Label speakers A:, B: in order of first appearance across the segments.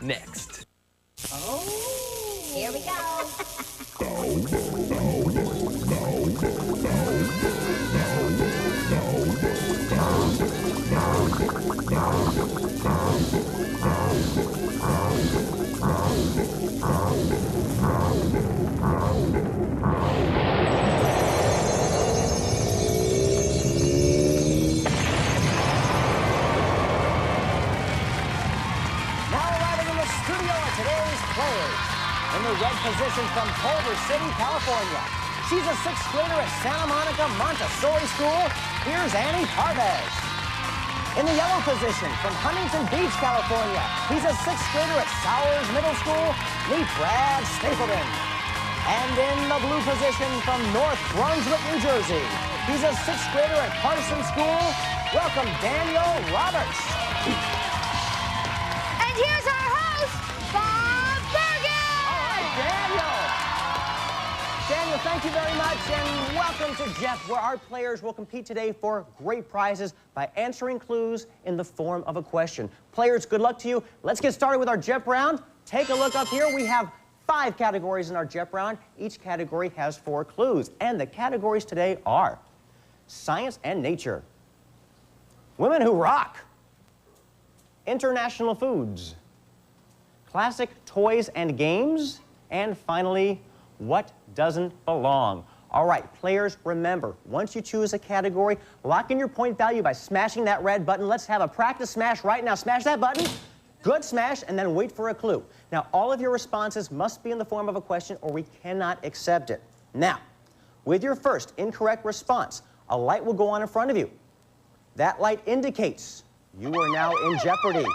A: next.
B: Oh, here we go.
C: In the red position from Culver City, California. She's a 6th grader at Santa Monica Montessori School. Here's Ainee Parvez. In the yellow position from Huntington Beach, California. He's a 6th grader at Sowers Middle School. Meet Brad Stapleton. And in the blue position from North Brunswick, New Jersey. He's a 6th grader at Parsons School. Welcome, Daniel Roberts.
D: And here's our host,
C: Daniel, thank you very much, and welcome to JEP, where our players will compete today for great prizes by answering clues in the form of a question. Players, good luck to you. Let's get started with our JEP round. Take a look up here. We have 5 categories in our JEP round. Each category has 4 clues, and the categories today are science and nature, women who rock, international foods, classic toys and games, and finally, what doesn't belong. All right, players, remember, once you choose a category, lock in your point value by smashing that red button. Let's have a practice smash right now. Smash that button. Good smash, and then wait for a clue. Now, all of your responses must be in the form of a question or we cannot accept it. Now, with your first incorrect response, a light will go on in front of you. That light indicates you are now in jeopardy.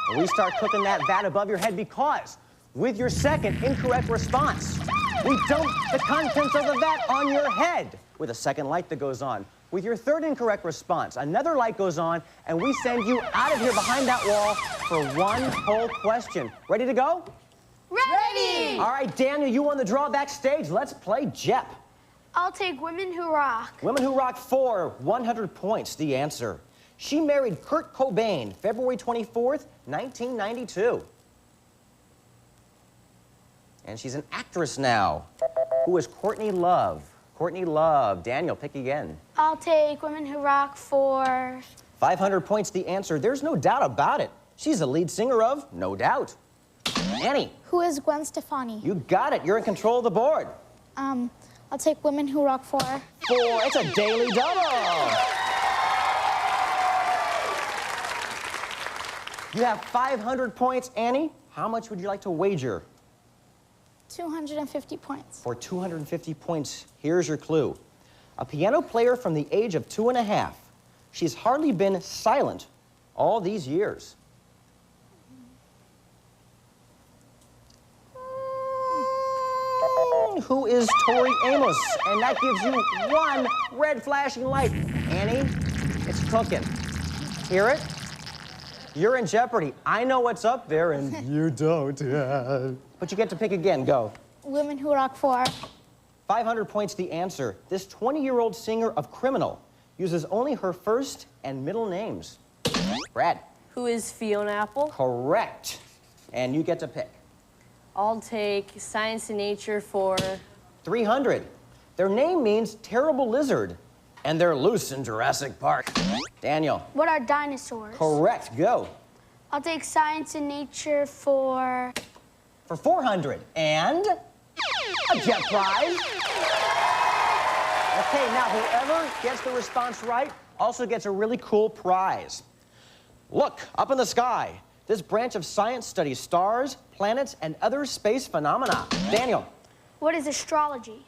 C: And we start cooking that vat above your head because with your second incorrect response, we dump the contents of the vat on your head with a second light that goes on. With your third incorrect response, another light goes on, and we send you out of here behind that wall for one whole question. Ready to go?
D: Ready!
C: All right, Daniel, you won the draw backstage. Let's play JEP.
D: I'll take Women Who Rock.
C: Women Who Rock for 100 points, the answer. She married Kurt Cobain, February 24th, 1992. And she's an actress now. Who is Courtney Love? Courtney Love. Daniel, pick again.
D: I'll take Women Who Rock for
C: 500 points, the answer. There's no doubt about it. She's the lead singer of No Doubt. Ainee.
E: Who is Gwen Stefani?
C: You got it. You're in control of the board.
E: I'll take Women Who Rock for
C: It's a daily double. You have 500 points, Ainee. How much would you like to wager?
E: 250 points.
C: For 250 points, here's your clue. A piano player from the age of 2.5. She's hardly been silent all these years. Who is Tori Amos? And that gives you 1 red flashing light. Ainee, it's cooking. Hear it? You're in jeopardy. I know what's up there, and you don't. But you get to pick again. Go.
E: Women Who Rock for
C: 500 points, the answer. This 20-year-old singer of Criminal uses only her first and middle names. Brad.
F: Who is Fiona Apple?
C: Correct. And you get to pick.
F: I'll take Science and Nature for
C: 300. Their name means terrible lizard, and they're loose in Jurassic Park. Daniel.
D: What are dinosaurs?
C: Correct. Go.
D: I'll take Science and Nature for
C: 400. And a JEP prize. Okay, now whoever gets the response right also gets a really cool prize. Look, up in the sky. This branch of science studies stars, planets, and other space phenomena. Daniel.
D: What is astrology?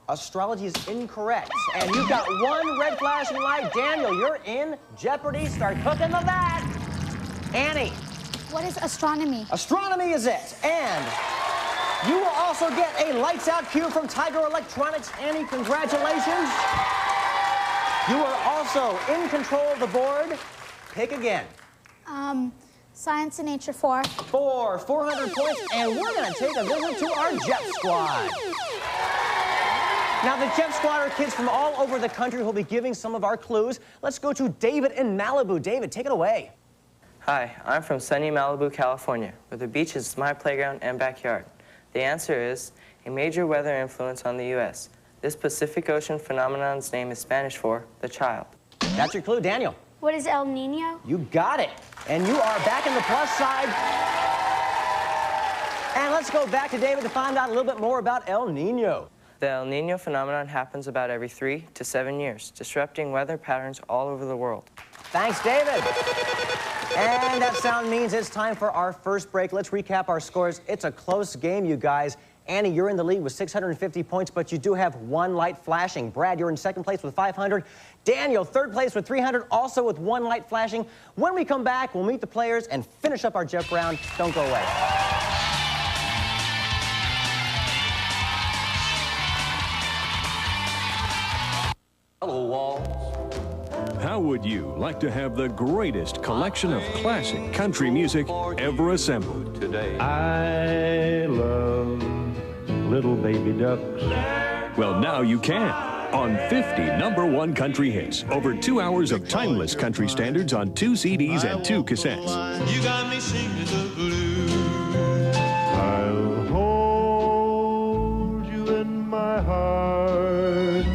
C: Astrology is incorrect. And you've got 1 red flashing light. Daniel, you're in jeopardy. Start cooking the vat. Ainee.
E: What is astronomy?
C: Astronomy is it. And you will also get a lights out cue from Tiger Electronics. Ainee, congratulations. You are also in control of the board. Pick again.
E: Science and Nature for
C: 400 points, and we're gonna take a visit to our JEP squad. Now, the JEP squad are kids from all over the country who'll be giving some of our clues. Let's go to David in Malibu. David, take it away.
A: Hi, I'm from sunny Malibu, California, where the beach is my playground and backyard. The answer is a major weather influence on the U.S. This Pacific Ocean phenomenon's name is Spanish for the child.
C: That's your clue, Daniel.
D: What is El Nino?
C: You got it. And you are back in the plus side. And let's go back to David to find out a little bit more about El Nino.
A: The El Nino phenomenon happens about every 3 to 7 years, disrupting weather patterns all over the world.
C: Thanks, David. And that sound means it's time for our first break. Let's recap our scores. It's a close game, you guys. Annie, you're in the lead with 650 points, but you do have 1 light flashing. Brad, you're in second place with 500. Daniel, third place with 300, also with 1 light flashing. When we come back, we'll meet the players and finish up our JEP round. Don't go away.
G: Hello, Walls.
H: How would you like to have the greatest collection of classic country music ever assembled?
G: Today.
I: I love little baby ducks.
H: Well, now you can. On 50 #1 country hits, over 2 hours of timeless country standards on 2 CDs and 2 cassettes.
J: You got me singing the blues.
I: I'll hold you in my heart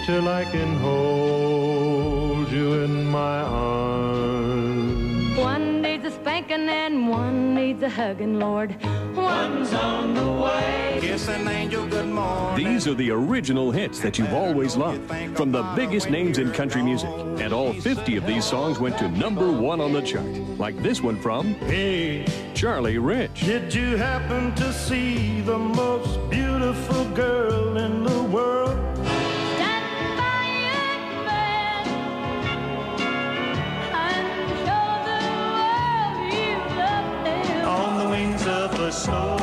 I: till I can hold you in my arms.
K: One needs a spanking and one needs a hugging, Lord.
J: One's on the way. Kiss an angel good morning.
H: These are the original hits that you've always loved, from the biggest names in country music. And all 50 of these songs went to #1 on the chart, like this one from
I: Hey,
H: Charlie Rich.
I: did you happen to see the most beautiful girl in the world?
K: Stand by your man and show the world you love him.
J: On the wings of a snow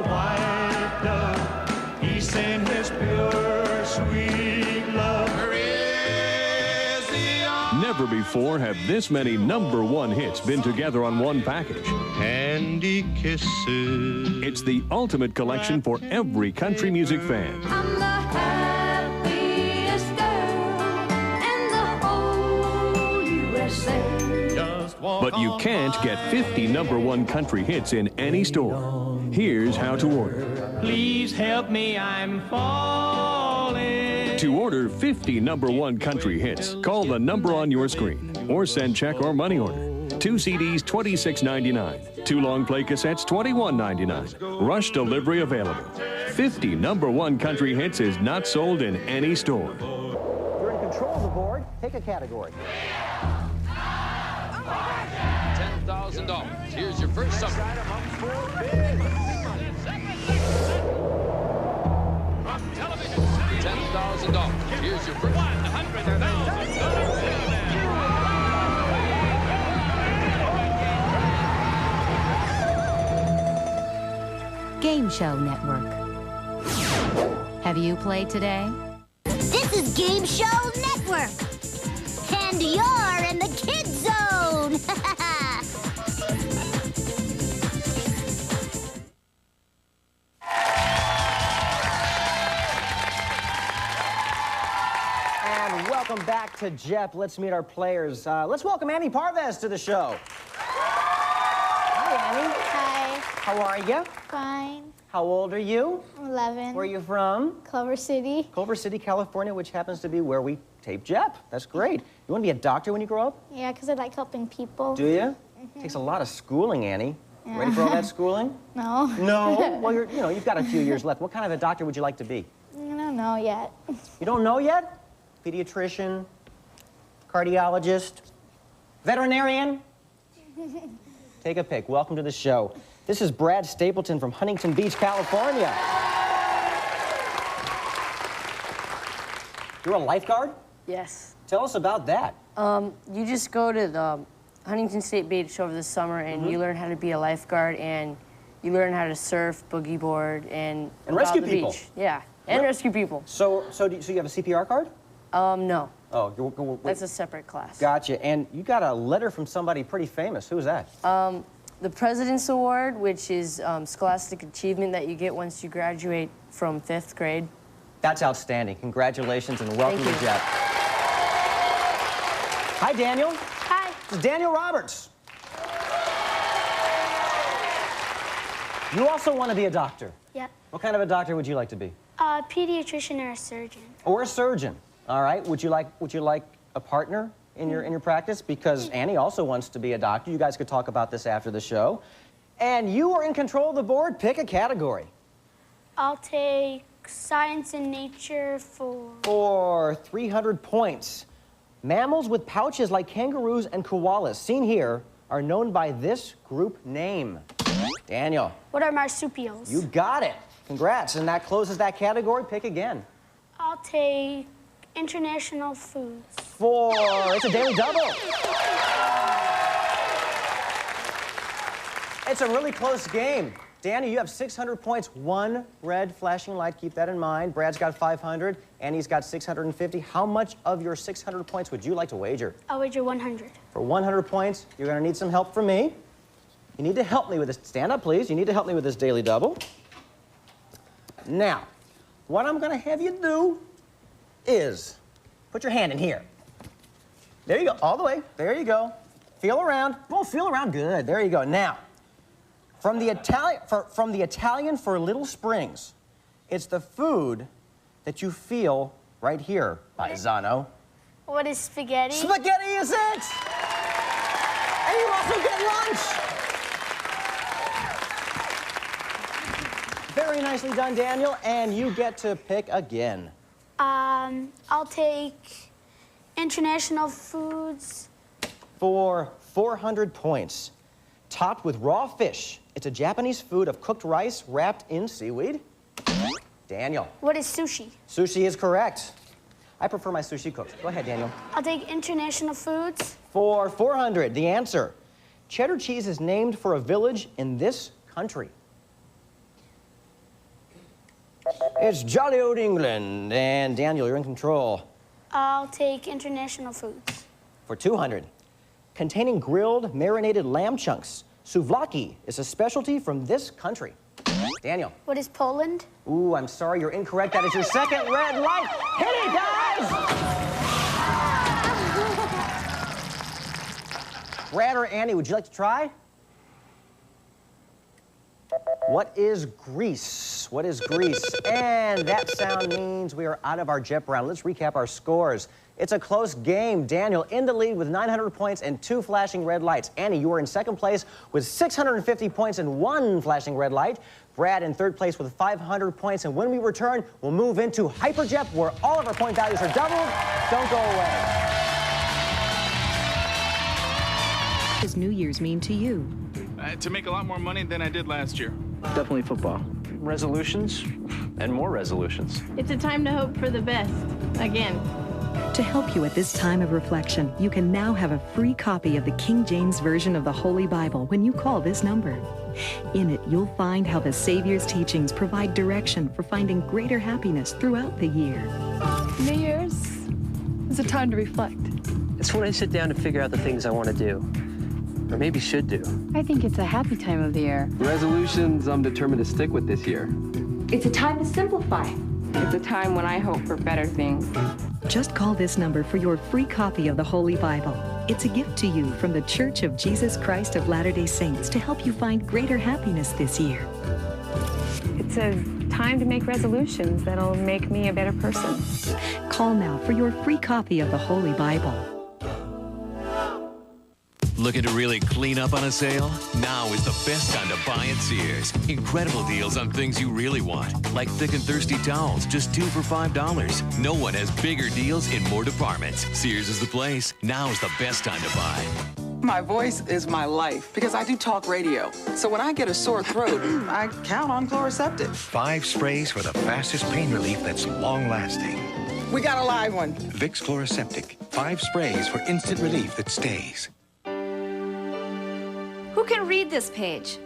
J: white dove, he sent his pure sweet love. Where is the
H: Never before have this many #1 hits been together on one package.
I: Candy kisses.
H: It's the ultimate collection for every country music fan.
K: I'm the happiest girl in the whole USA.
J: Just walk
H: But you can't get 50 #1 country hits in any store. Here's how to order.
J: Please help me, I'm falling.
H: To order 50 #1 country hits, call the number on your screen or send check or money order. 2 CDs, $26.99. 2 long play cassettes, $21.99. Rush delivery available. 50 #1 country hits is not sold in any store.
C: You're in control of the board. Pick a category.
G: $10,000. Here's your first summer. $10,000. Here's your first.
B: Game Show Network. Have you played today?
L: This is Game Show Network. And you're in the Kids Zone.
C: And welcome back to JEP. Let's meet our players. Let's welcome Annie Parvez to the show. Hi, Annie.
E: Hi.
C: How are you?
E: Fine.
C: How old are you?
E: I'm 11.
C: Where are you from?
E: Culver City.
C: Culver City, California, which happens to be where we tape JEP. That's great. You want to be a doctor when you grow up?
E: Yeah, because I like helping people.
C: Do you? Takes a lot of schooling, Annie.
E: Yeah.
C: Ready for all that schooling?
E: No.
C: No? Well, you've got a few years left. What kind of a doctor would you like to be?
E: I don't know yet.
C: You don't know yet? Pediatrician? Cardiologist? Veterinarian? Take a pick. Welcome to the show. This is Brad Stapleton from Huntington Beach, California. You're a lifeguard?
F: Yes.
C: Tell us about that.
F: You just go to the Huntington State Beach over the summer and you learn how to be a lifeguard and you learn how to surf, boogie board, and
C: rescue
F: the
C: people.
F: Beach. Yeah, and rescue people.
C: So you have a CPR card?
F: No.
C: Oh,
F: That's a separate class.
C: Gotcha. And you got a letter from somebody pretty famous. Who is that?
F: The President's Award, which is scholastic achievement that you get once you graduate from 5th grade.
C: That's outstanding. Congratulations and welcome
F: Thank
C: to
F: you.
C: JEP. Hi, Daniel.
D: Hi.
C: This is Daniel Roberts. You also want to be a doctor.
D: Yep.
C: What kind of a doctor would you like to be?
D: A pediatrician or a surgeon.
C: Or a surgeon. All right. Would you like a partner in your practice? Because Annie also wants to be a doctor. You guys could talk about this after the show. And you are in control of the board. Pick a category.
D: I'll take science and nature
C: for 300 points. Mammals with pouches like kangaroos and koalas, seen here, are known by this group name. Daniel.
D: What are marsupials?
C: You got it. Congrats. And that closes that category. Pick again.
D: I'll take international foods.
C: It's a daily double. It's a really close game. Danny, you have 600 points. One red flashing light. Keep that in mind. Brad's got 500. Annie's got 650. How much of your 600 points would you like to wager?
D: I'll wager 100.
C: For 100 points, you're going to need some help from me. You need to help me with this. Stand up, please. You need to help me with this daily double. Now, what I'm going to have you do is put your hand in here. There you go. All the way. There you go. Feel around. Oh, feel around. Good. There you go. Now, from the Italian for Little Springs, it's the food that you feel right here, paisano.
D: What is spaghetti?
C: Spaghetti is it! And you also get lunch! Very nicely done, Daniel, and you get to pick again.
D: I'll take international foods.
C: For 400 points. Topped with raw fish. It's a Japanese food of cooked rice wrapped in seaweed. Daniel.
D: What is sushi?
C: Sushi is correct. I prefer my sushi cooked. Go ahead, Daniel.
D: I'll take international foods.
C: For 400, the answer. Cheddar cheese is named for a village in this country. It's jolly old England. And Daniel, you're in control.
D: I'll take international foods.
C: For 200. Containing grilled, marinated lamb chunks. Souvlaki is a specialty from this country. Daniel.
D: What is Poland?
C: Ooh, I'm sorry, you're incorrect. That is your second red light. Hit it, guys! Brad or Annie, would you like to try? What is Greece? What is Greece? And that sound means we are out of our JEP round. Let's recap our scores. It's a close game. Daniel in the lead with 900 points and 2 flashing red lights. Annie, you are in second place with 650 points and 1 flashing red light. Brad in third place with 500 points. And when we return, we'll move into Hyper JEP, where all of our point values are doubled. Don't go away.
B: What does New Year's mean to you?
M: To make a lot more money than I did last year.
N: Definitely football. Resolutions and more resolutions.
K: It's a time to hope for the best. Again.
O: To help you at this time of reflection, you can now have a free copy of the King James Version of the Holy Bible when you call this number. In it, you'll find how the Savior's teachings provide direction for finding greater happiness throughout the year.
P: New Year's is a time to reflect.
N: It's when I sit down to figure out the things I want to do, or maybe should do.
Q: I think it's a happy time of the year.
R: Resolutions I'm determined to stick with this year.
Q: It's a time to simplify.
P: It's a time when I hope for better things.
O: Just call this number for your free copy of the Holy Bible. It's a gift to you from the Church of Jesus Christ of Latter-day Saints to help you find greater happiness this year.
P: It's a time to make resolutions that'll make me a better person.
O: Call now for your free copy of the Holy Bible.
S: Looking to really clean up on a sale? Now is the best time to buy at Sears. Incredible deals on things you really want, like thick and thirsty towels, just 2 for $5. No one has bigger deals in more departments. Sears is the place. Now is the best time to buy.
T: My voice is my life because I do talk radio. So when I get a sore throat, I count on Chloraseptic.
U: 5 sprays for the fastest pain relief that's long-lasting.
T: We got a live one.
U: Vicks Chloraseptic. 5 sprays for instant relief that stays.
V: Who can read this page?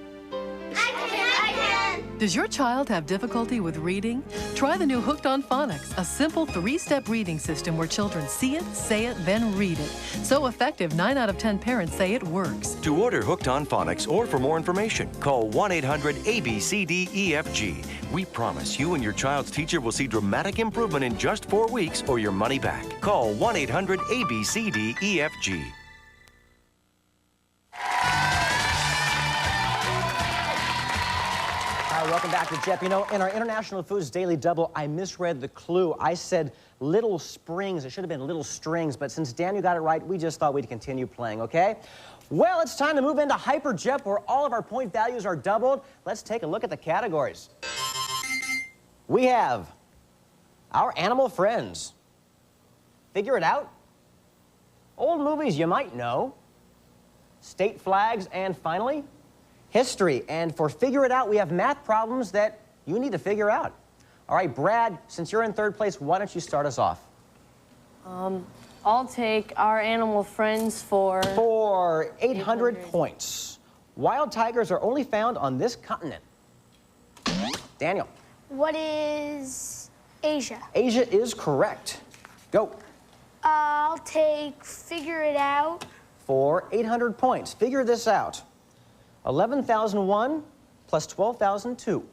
L: I can!
W: Does your child have difficulty with reading? Try the new Hooked on Phonics, a simple 3-step reading system where children see it, say it, then read it. So effective, 9 out of 10 parents say it works.
X: To order Hooked on Phonics or for more information, call 1-800-ABCDEFG. We promise you and your child's teacher will see dramatic improvement in just 4 weeks or your money back. Call 1-800-ABCDEFG.
C: Welcome back to JEP. You know, in our International Foods Daily Double, I misread the clue. I said Little Springs. It should have been Little Strings, but since Daniel got it right, we just thought we'd continue playing, okay? Well, it's time to move into Hyper JEP, where all of our point values are doubled. Let's take a look at the categories. We have our animal friends. Figure it out. Old movies you might know. State flags, and finally, history. And for Figure It Out, we have math problems that you need to figure out. All right, Brad, since you're in third place, why don't you start us off?
F: I'll take our animal friends for
C: 800 points. Wild tigers are only found on this continent. Daniel.
D: What is Asia?
C: Asia is correct. Go.
D: I'll take Figure It Out.
C: For 800 points. Figure this out. 11,001 plus 12,002.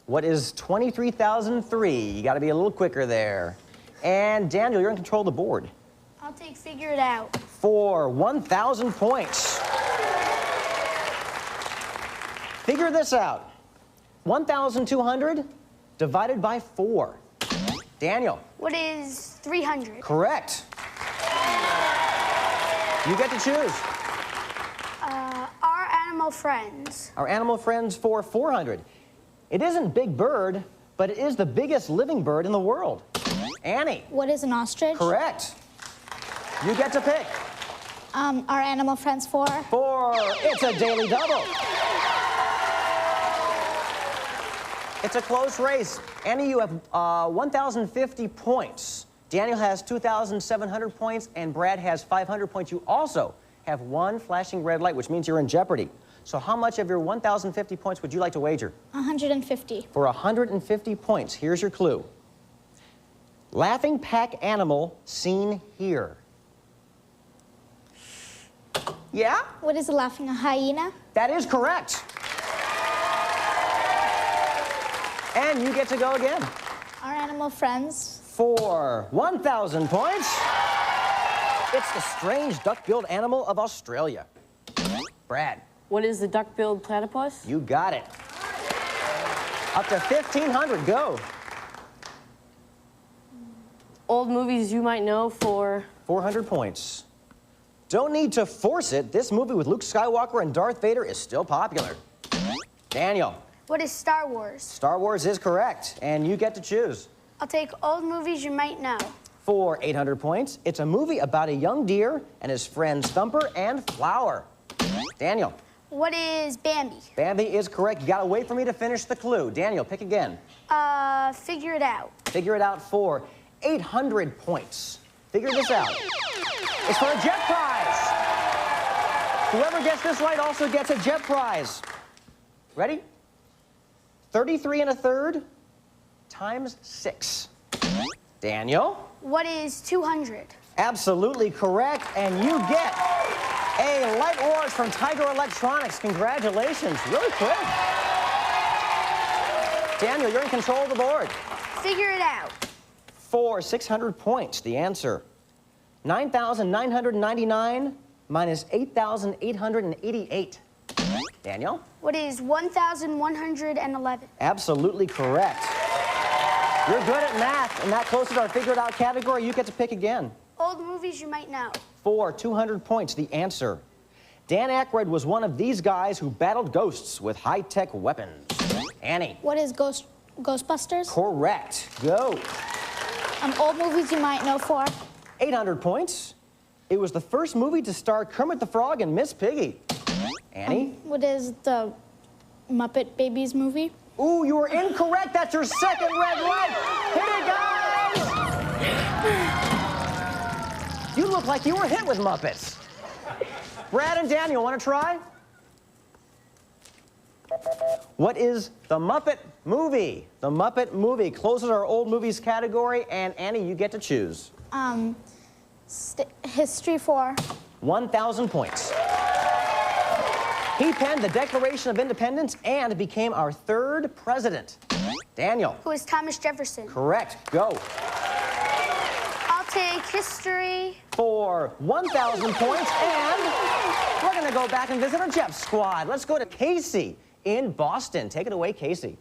C: What is 23,003? You got to be a little quicker there. And Daniel, you're in control of the board.
D: I'll take Figure It Out.
C: For 1,000 points. Figure this out. 1,200 divided by 4. Daniel.
D: What is 300?
C: Correct. You get to choose.
D: Our animal friends.
C: Our animal friends for 400. It isn't Big Bird, but it is the biggest living bird in the world. Annie.
E: What is an ostrich?
C: Correct. You get to pick.
E: Our animal friends for?
C: It's a daily double. It's a close race. Annie, you have 1,050 points. Daniel has 2,700 points, and Brad has 500 points. You also have one flashing red light, which means you're in jeopardy. So how much of your 1,050 points would you like to wager?
E: 150.
C: For 150 points, here's your clue. Laughing pack animal seen here. Yeah?
E: What is a laughing hyena?
C: That is correct. And you get to go again.
E: Our animal friends.
C: For 1,000 points, it's the strange duck-billed animal of Australia. Brad.
F: What is the duck-billed platypus?
C: You got it. Up to 1,500, go.
F: Old movies you might know for
C: 400 points. Don't need to force it. This movie with Luke Skywalker and Darth Vader is still popular. Daniel.
D: What is Star Wars?
C: Star Wars is correct, and you get to choose.
D: I'll take old movies you might know.
C: For 800 points, it's a movie about a young deer and his friends Thumper and Flower. Daniel.
D: What is Bambi?
C: Bambi is correct. You gotta wait for me to finish the clue. Daniel, pick again.
D: Figure It Out.
C: Figure It Out for 800 points. Figure this out. It's for a JEP prize. Whoever gets this right also gets a JEP prize. Ready? 33 1/3 times 6. Daniel?
D: What is 200?
C: Absolutely correct, and you get a light watch from Tiger Electronics. Congratulations, really quick. Daniel, you're in control of the board.
D: Figure It Out.
C: For 600 points, the answer. 9,999 minus 8,888. Daniel?
D: What is 1,111?
C: Absolutely correct. You're good at math, and that closes our Figure It Out category. You get to pick again.
D: Old movies you might know.
C: For 200 points, the answer. Dan Aykroyd was one of these guys who battled ghosts with high-tech weapons. Annie.
E: What is Ghostbusters?
C: Correct. Go.
E: Old movies you might know for?
C: 800 points. It was the first movie to star Kermit the Frog and Miss Piggy. Annie?
E: What is the Muppet Babies movie?
C: Ooh, you were incorrect. That's your second red light. Hit it, guys! You look like you were hit with Muppets. Brad and Daniel, want to try? What is the Muppet movie? The Muppet movie closes our old movies category, and Annie, you get to choose.
E: History for?
C: 1,000 points. He penned the Declaration of Independence and became our third president. Daniel.
D: Who is Thomas Jefferson?
C: Correct. Go.
D: I'll take history.
C: For for 1,000 points. And we're going to go back and visit our JEP squad. Let's go to Casey in Boston. Take it away, Casey.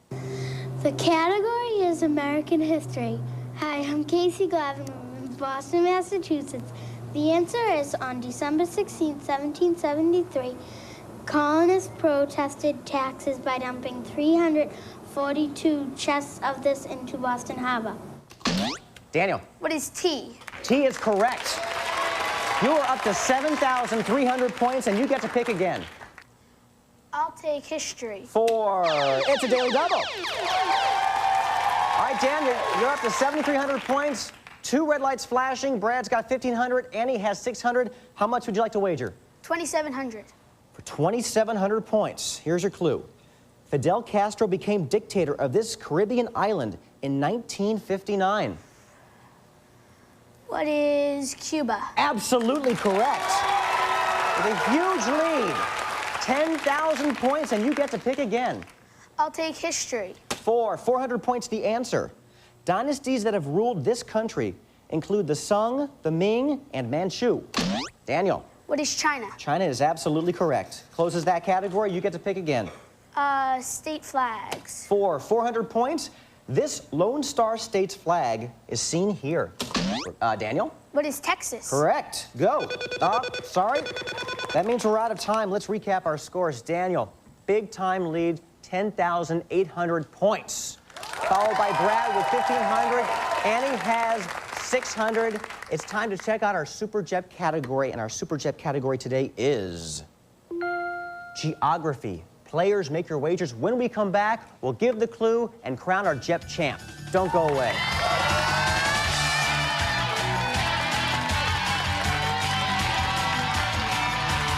D: The category is American history. Hi, I'm Casey Glavin from Boston, Massachusetts. The answer is on December 16, 1773, colonists protested taxes by dumping 342 chests of this into Boston Harbor.
C: Daniel.
D: What is tea?
C: T is correct. You are up to 7,300 points, and you get to pick again.
D: I'll take history.
C: It's a daily double. All right, Dan, you're up to 7,300 points. 2 red lights flashing. Brad's got 1,500. Annie has 600. How much would you like to wager?
D: 2,700.
C: For 2,700 points, here's your clue. Fidel Castro became dictator of this Caribbean island in 1959.
D: What is Cuba?
C: Absolutely correct. With a huge lead. 10,000 points, and you get to pick again.
D: I'll take history.
C: 400 points the answer. Dynasties that have ruled this country include the Sung, the Ming, and Manchu. Daniel.
D: What is China?
C: China is absolutely correct. Closes that category, you get to pick again.
D: State flags.
C: 400 points. This Lone Star State's flag is seen here. Daniel?
D: What is Texas?
C: Correct. Go. Sorry. That means we're out of time. Let's recap our scores. Daniel, big time lead, 10,800 points. Followed by Brad with 1,500. Annie has 600. It's time to check out our Super JEP category, and our Super JEP category today is geography. Players, make your wagers. When we come back, we'll give the clue and crown our JEP champ. Don't go away.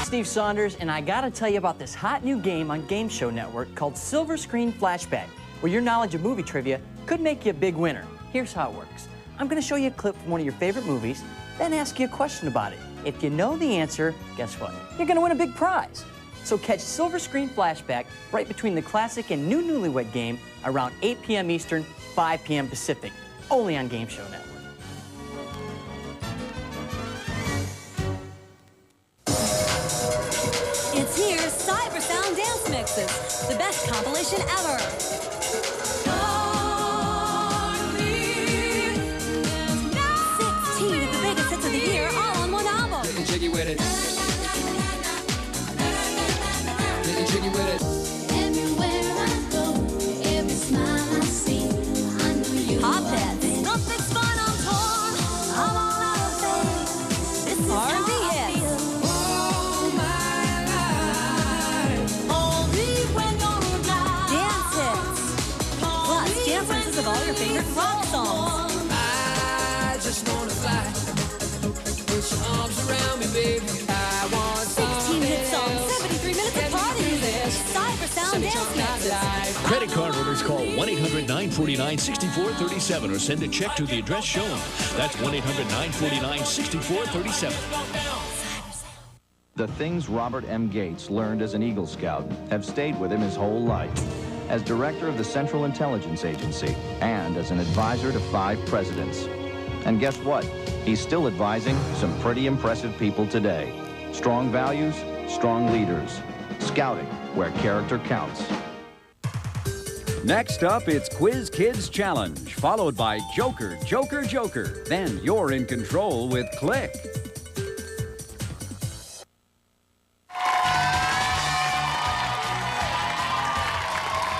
A: Steve Saunders, and I gotta tell you about this hot new game on Game Show Network called Silver Screen Flashback, where your knowledge of movie trivia could make you a big winner. Here's how it works. I'm gonna show you a clip from one of your favorite movies, then ask you a question about it. If you know the answer, guess what? You're gonna win a big prize. So catch Silver Screen Flashback right between the classic and new Newlywed Game around 8 p.m. Eastern, 5 p.m. Pacific, only on Game Show Network.
H: It's here, Cyber Sound Dance Mixes, the best compilation ever. 16 of the biggest hits of the year, all on one album.
I: Getting jiggy with it. Getting jiggy with it.
H: Everywhere I go, every smile I see, I know you. Hot Pets, nothing's fun on tour. I'm all out of faith. This is how I feel. Dances of all your favorite rock songs.
I: I just wanna fly. Put your arms around me, baby. I want
H: 16 hit songs, 73 minutes of party music. Cyber Sound Dance Mixes.
J: Credit card holders call 1-800-949-6437 or send a check to the address shown. That's 1-800-949-6437.
Y: The things Robert M. Gates learned as an Eagle Scout have stayed with him his whole life. As director of the Central Intelligence Agency and as an advisor to 5 presidents. And guess what? He's still advising some pretty impressive people today. Strong values, strong leaders. Scouting, where character counts.
Z: Next up, it's Quiz Kids Challenge, followed by Joker, Joker, Joker. Then you're in control with Click.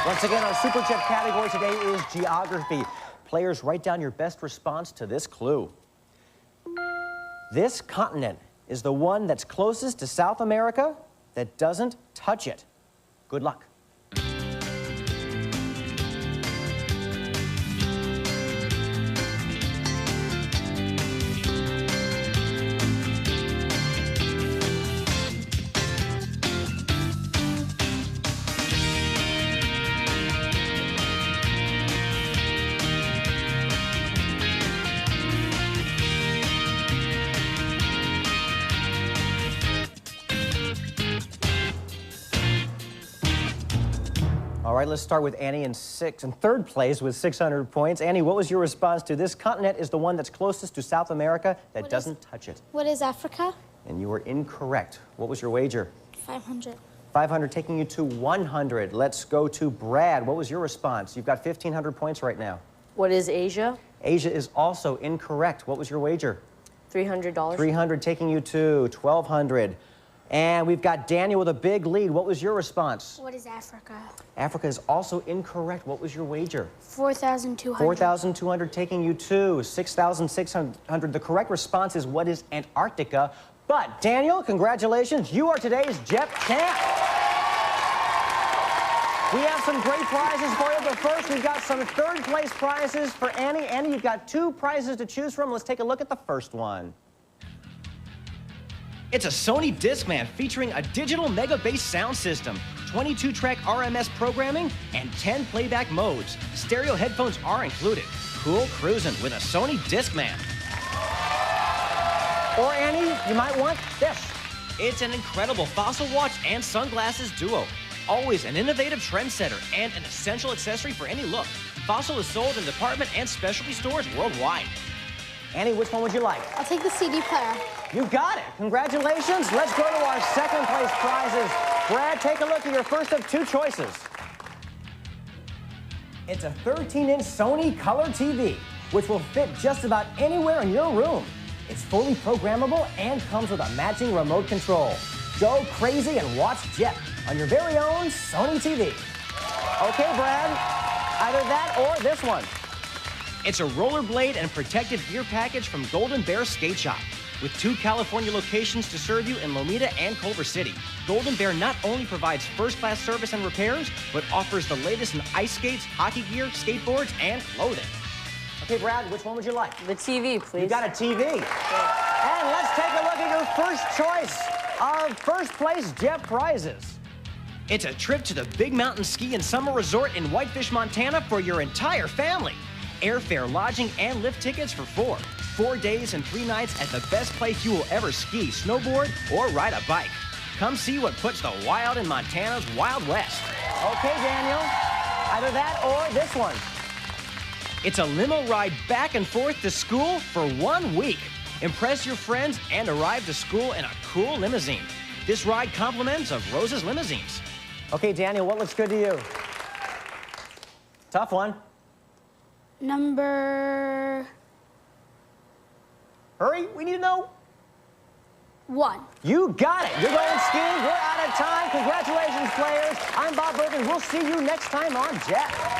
C: Once again, our Super JEP category today is geography. Players, write down your best response to this clue. This continent is the one that's closest to South America that doesn't touch it. Good luck. right, let's start with Annie in third place with 600 points. Annie, what was your response to this continent is the one that's closest to South America that doesn't touch it?
D: What is Africa?
C: And you were incorrect. What was your wager?
D: 500.
C: 500 taking you to 100. Let's go to Brad. What was your response? You've got 1,500 points right now.
F: What is Asia?
C: Asia is also incorrect. What was your wager?
F: $300.
C: 300 taking you to 1,200. And we've got Daniel with a big lead. What was your response?
D: What is Africa?
C: Africa is also incorrect. What was your wager?
D: 4,200.
C: 4,200 taking you to 6,600. The correct response is what is Antarctica? But Daniel, congratulations. You are today's JEP champ. We have some great prizes for you, but first we've got some third place prizes for Annie. Annie, you've got 2 prizes to choose from. Let's take a look at the first one. It's a Sony Discman featuring a digital mega bass sound system, 22-track RMS programming, and 10 playback modes. Stereo headphones are included. Cool cruising with a Sony Discman. Or Annie, you might want this. It's an incredible Fossil watch and sunglasses duo. Always an innovative trendsetter and an essential accessory for any look. Fossil is sold in department and specialty stores worldwide. Annie, which one would you like?
D: I'll take the CD player.
C: You got it. Congratulations. Let's go to our second place prizes. Brad, take a look at your first of 2 choices. It's a 13-inch Sony Color TV, which will fit just about anywhere in your room. It's fully programmable and comes with a matching remote control. Go crazy and watch JEP on your very own Sony TV. Okay, Brad, either that or this one. It's a rollerblade and protective gear package from Golden Bear Skate Shop, with 2 California locations to serve you in Lomita and Culver City. Golden Bear not only provides first-class service and repairs, but offers the latest in ice skates, hockey gear, skateboards, and clothing. Okay, Brad, which one would you like?
F: The TV, please.
C: You got a TV. And let's take a look at your first choice of first place JEP prizes. It's a trip to the Big Mountain Ski and Summer Resort in Whitefish, Montana for your entire family. Airfare, lodging, and lift tickets for 4. 4 days and 3 nights at the best place you will ever ski, snowboard, or ride a bike. Come see what puts the wild in Montana's Wild West. Okay, Daniel, either that or this one. It's a limo ride back and forth to school for 1 week. Impress your friends and arrive to school in a cool limousine. This ride compliments of Rose's Limousines. Okay, Daniel, what looks good to you? Tough one.
D: Number...
C: Hurry, we need to know.
D: 1.
C: You got it. You're going skiing. We're out of time. Congratulations, players. I'm Bob Bergen. We'll see you next time on JEP.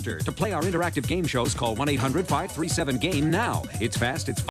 Z: To play our interactive game shows, call 1-800-537-GAME now. It's fast, it's